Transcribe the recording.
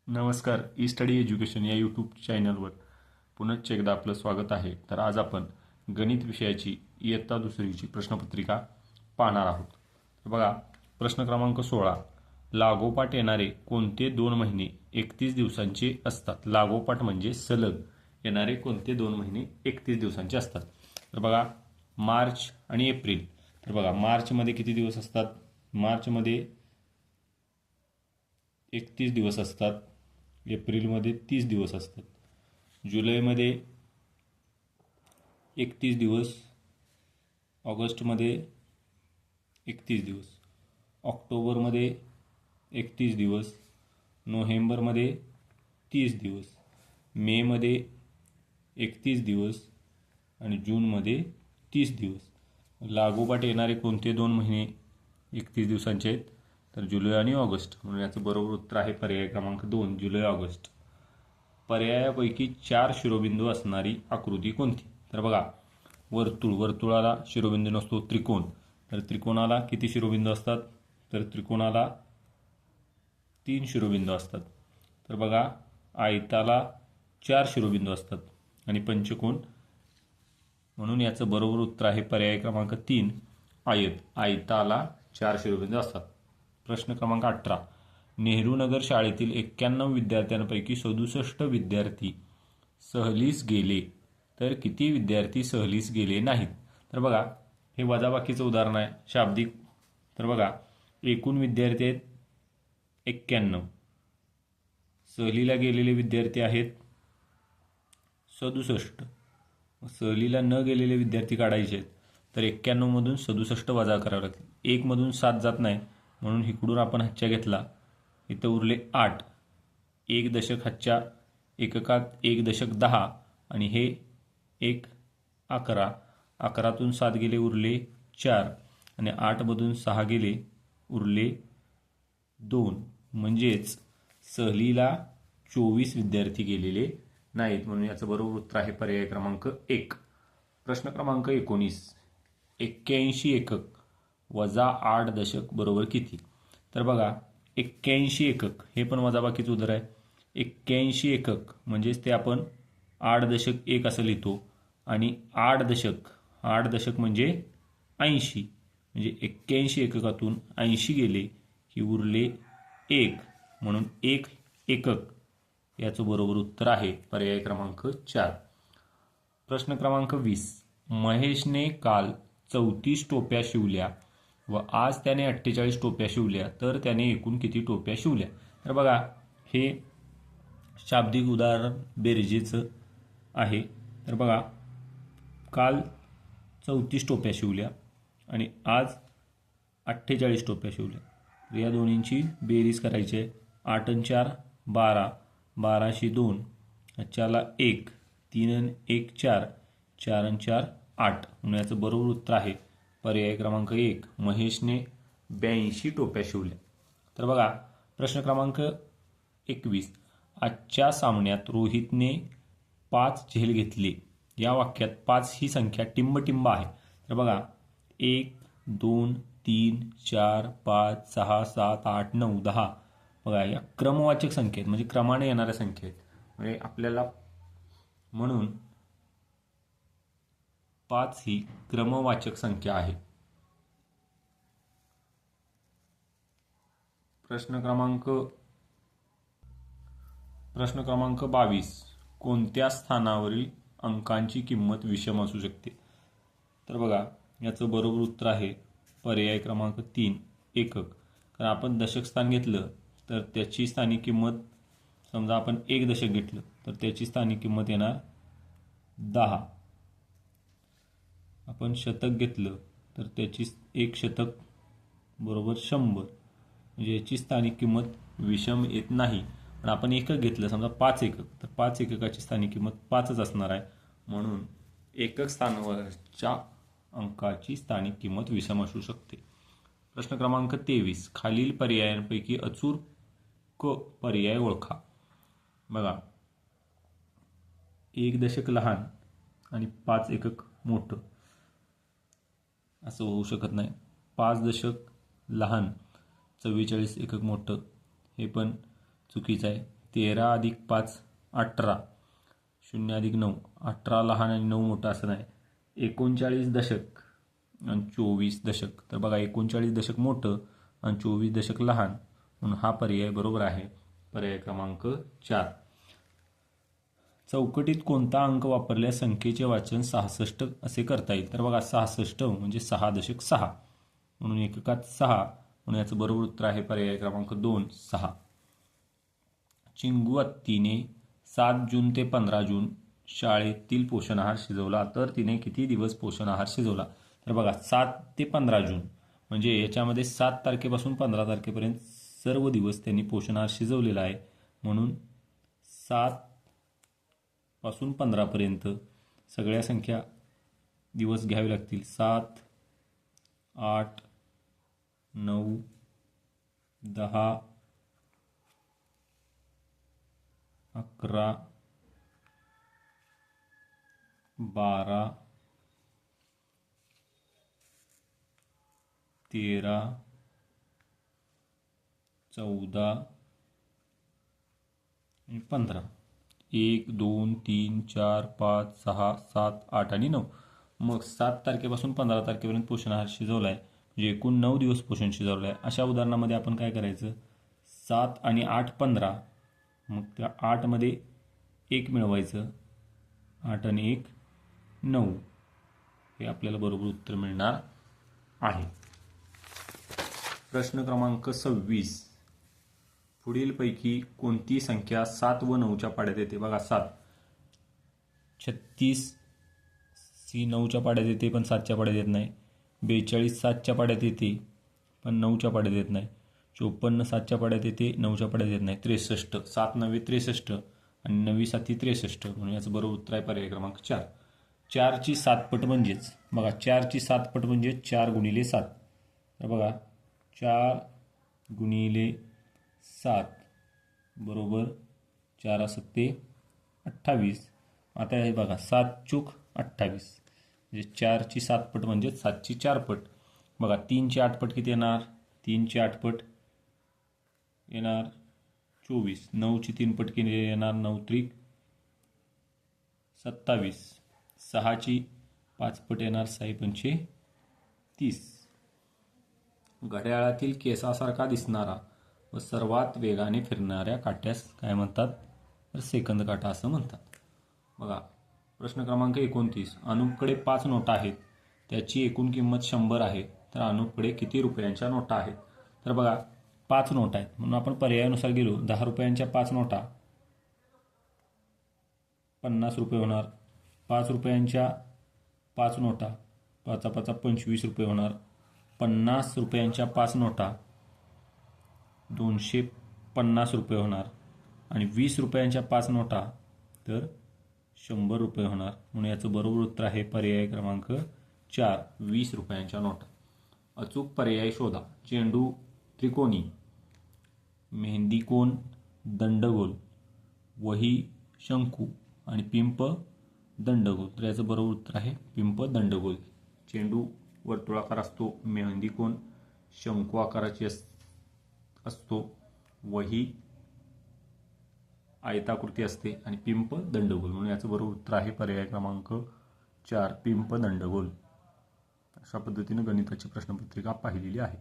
नमस्कार. E study education या YouTube चॅनलवर पुनश्च एकदा आपलं स्वागत आहे. तर आज आपण गणित विषयाची इयत्ता दुसरीची प्रश्नपत्रिका पाहणार आहोत. तर बघा, प्रश्न क्रमांक 16. लागोपाठ येणारे कोणते 2 महिने 31 दिवसांचे असतात? लागोपाठ म्हणजे सलग येणारे कोणते 2 महिने 31 दिवसांचे असतात? तर बघा, मार्च आणि एप्रिल. तर बघा, मार्चमध्ये किती दिवस असतात? मार्चमध्ये 31 दिवस असतात. एप्रिलमध्ये 30 दिवस असतात. जुलैमध्ये 31 दिवस. ऑगस्टमध्ये 31 दिवस. ऑक्टोबरमध्ये 31 दिवस. नोव्हेंबरमध्ये 30 दिवस. मेमध्ये 31 दिवस आणि जूनमध्ये 30 दिवस. लागोपाठ येणारे कोणते 2 महिने 31 दिवसांचे आहेत? तर जुलै आणि ऑगस्ट. म्हणून याचं बरोबर उत्तर आहे पर्याय क्रमांक 2, जुलै ऑगस्ट. पर्यायापैकी 4 शिरोबिंदू असणारी आकृती कोणती? तर बघा, वर्तुळाला शिरोबिंदू नसतो. त्रिकोण, तर त्रिकोणाला किती शिरोबिंदू असतात? तर त्रिकोणाला 3 शिरोबिंदू असतात. तर बघा, आयताला 4 शिरोबिंदू असतात आणि पंचकोन. म्हणून याचं बरोबर उत्तर आहे पर्याय क्रमांक 3, आयत. आयताला 4 शिरोबिंदू असतात. प्रश्न क्रमांक 18. नेहरू नगर शाळेतील 91 विद्यार्थ्यांपैकी 67 विद्यार्थी सहलीस गेले तर किती विद्यार्थी सहलीस गेले नाहीत? तर बघा, हे वजाबाकीचं उदाहरण आहे, शाब्दिक. तर बघा, एकूण विद्यार्थी आहेत 91. सहलीला गेलेले विद्यार्थी आहेत 67. सहलीला न गेलेले विद्यार्थी काढायचे आहेत. तर 91मधून 67 वजा करावे लागतील. 1मधून 7 जात नाही, म्हणून इकडून आपण हातच्या घेतला. इथं उरले 8. 1 दशक हातच्या एककात 1 दशक 10 आणि हे 1 11. 11तून 7 गेले, उरले 4 आणि 8मधून 6 गेले, उरले 2. म्हणजेच सहलीला 24 विद्यार्थी गेलेले नाहीत. म्हणून याचं बरोबर उत्तर आहे पर्याय क्रमांक 1. प्रश्न क्रमांक 19. 81 एकक वजा 8 दशक बरोबर किती? तर बघा, 81 एकक हे पण वजाबाकीचं उत्तर आहे. 81 एकक म्हणजेच ते आपण 8 दशक 1 असं लिहितो आणि 8 दशक म्हणजे 80. म्हणजे 81 एककातून 80 गेले की उरले 1, म्हणून 1 एकक याचं बरोबर उत्तर आहे पर्याय क्रमांक 4. प्रश्न क्रमांक 20. महेशने काल 34 टोप्या शिवल्या व आज त्याने 48 टोप्या शिवल्या तर त्याने एकूण किती टोप्या शिवल्या? तर बघा, हे शाब्दिक उदाहरण बेरजेचं आहे. तर बघा, काल 34 टोप्या शिवल्या आणि आज 48 टोप्या शिवल्या. तर या दोन्हींची बेरीज करायची आहे. 8 आणि 4 12, 12शी 2, 4ला 1, 3 आणि 1 4, 4 आणि 4 8. म्हणून याचं बरोबर उत्तर आहे पर्याय क्रमांक 1, महेशने 82 टोप्या शिवल्या. तर बघा, प्रश्न क्रमांक 21. आजच्या सामन्यात रोहितने 5 झेल घेतले. या वाक्यात 5 ही संख्या टिंबटिंब आहे. तर बघा, 1 2 3 4 5 6 7 8 9 10. बघा, या क्रमवाचक संख्या आहेत, म्हणजे क्रमाने येणाऱ्या संख्या आहेत. म्हणजे आपल्याला म्हणून 5 ही क्रमवाचक संख्या आहे. प्रश्न क्रमांक 22. कोणत्या स्थानावरील अंकांची किंमत विषम असू शकते? तर बघा, याचं बरोबर उत्तर आहे पर्याय क्रमांक 3, एकक. कारण आपण दशक स्थान घेतलं तर त्याची स्थानिक किंमत, समजा आपण 1 दशक घेतलं तर त्याची स्थानिक किंमत येणार 10. आपण शतक घेतलं तर त्याची 1 शतक बरोबर 100. म्हणजे याची स्थानिक किंमत विषम येत नाही. पण आपण एकक घेतलं, समजा 5 एकक, तर 5 एककाची स्थानिक किंमत 5च असणार आहे. म्हणून एकक स्थानावरच्या अंकाची स्थानिक किंमत विषम असू शकते. प्रश्न क्रमांक 23. खालील पर्यायांपैकी अचूक पर्याय ओळखा. बघा, 1 दशक लहान आणि 5 एकक मोठं असं होऊ शकत नाही. 5 दशक लहान, 44 एकक मोठं, हे पण चुकीचं आहे. 13 अधिक 5 18, 0 अधिक 9, 18 लहान आणि 9 मोठा असं नाही. 39 दशक आणि 24 दशक. तर बघा 39 दशक मोठं आणि 24 दशक लहान, म्हणून हा पर्याय बरोबर आहे, पर्याय क्रमांक 4. चौकटीत कोणता अंक वापरल्यास संख्येचे वाचन 66 असे करता येईल? तर बघा 66 म्हणजे 6.6, म्हणून एककात 6, म्हणून याचं बरोबर उत्तर आहे पर्याय क्रमांक 2 6. चिंगू हत्तीने 7 जून ते 15 जून शाळेतील पोषण आहार शिजवला, तर तिने किती दिवस पोषण आहार शिजवला? तर बघा 7 ते 15 जून म्हणजे याच्यामध्ये 7 तारखेपासून 15 तारखेपर्यंत सर्व दिवस त्यांनी पोषण आहार शिजवलेला आहे, म्हणून 7 पासून 15 पर्यंत सगळ्या संख्या दिवस घ्यावे लागतील. 7 8 9 10 11 12 13 14 आणि 15. 1 2 3 4 5 6 7 8 आणि 9. मग 7 तारखेपासून 15 तारखेपर्यंत पोषण आहार शिजवला आहे, म्हणजे एकूण 9 दिवस पोषण शिजवलं आहे. अशा उदाहरणामध्ये आपण काय करायचं, 7 आणि 8 15, मग त्या 8मध्ये 1 मिळवायचं, 8 आणि 1 9, हे आपल्याला बरोबर उत्तर मिळणार आहे. प्रश्न क्रमांक 26. पुढीलपैकी कोणती संख्या 7 व 9च्या पाड्यात येते? बघा 7. 36 सी 9च्या पाड्यात येते पण 7च्या पाड्यात येत नाही. 42 7च्या पाड्यात येते पण 9च्या पाड्यात येत नाही. 54 7च्या पाड्यात येते, 9च्या पाड्यात येत नाही. 63 7 9 63 आणि 9 7 63, म्हणून याचं बरोबर उत्तर आहे पर्याय क्रमांक 4. 4ची 7 पट म्हणजेच बघा 4ची 7 पट म्हणजे 4 गुणिले 7. तर बघा 4 गुणिले 7 बरोबर 4 7 28. आता हे बघा 7 चूक 28, म्हणजे 4ची 7 पट म्हणजे 7ची 4 पट. बघा 3ची 8 पट किती येणार? 3ची 8 पट येणार 24. 9ची 3 पट किती येणार? 9 त्रिक 27. 6ची 5 पट येणार 6 पंचे 30. घड्याळातील केसासारखा दिसणारा व सर्वात वेगाने फिरणाऱ्या काट्यास काय म्हणतात? तर सेकंद काटा असं म्हणतात. बघा प्रश्न क्रमांक 29. अनुपकडे 5 नोटा आहेत, त्याची एकूण किंमत 100 आहे, तर अनुपकडे किती रुपयांच्या नोटा आहेत? तर बघा 5 नोटा आहेत, म्हणून आपण पर्यायानुसार गेलो. 10 रुपयांच्या 5 नोटा 50 रुपये होणार. 5 रुपयांच्या 5 नोटा 5 5 25 रुपये होणार. 50 रुपयांच्या 5 नोटा 250 रुपये होणार. आणि 20 रुपयांच्या 5 नोटा तर 100 रुपये होणार, म्हणून याचं बरोबर उत्तर आहे पर्याय क्रमांक 4 20 रुपयांच्या नोटा. अचूक पर्याय शोधा. चेंडू त्रिकोणी, मेहंदी कोन दंडगोल, वही शंकू आणि पिंप दंडगोल. तर याचं बरोबर उत्तर आहे पिंप दंडगोल. चेंडू वर्तुळाकार असतो, मेहंदी कोन शंकू आकाराची असतो, वही आयताकृती असते आणि पिंप दंडगोल, म्हणून याचं बरोबर उत्तर आहे पर्याय क्रमांक 4 पिंप दंडगोल. अशा पद्धतीने गणिताची प्रश्नपत्रिका पाहिलेली आहे.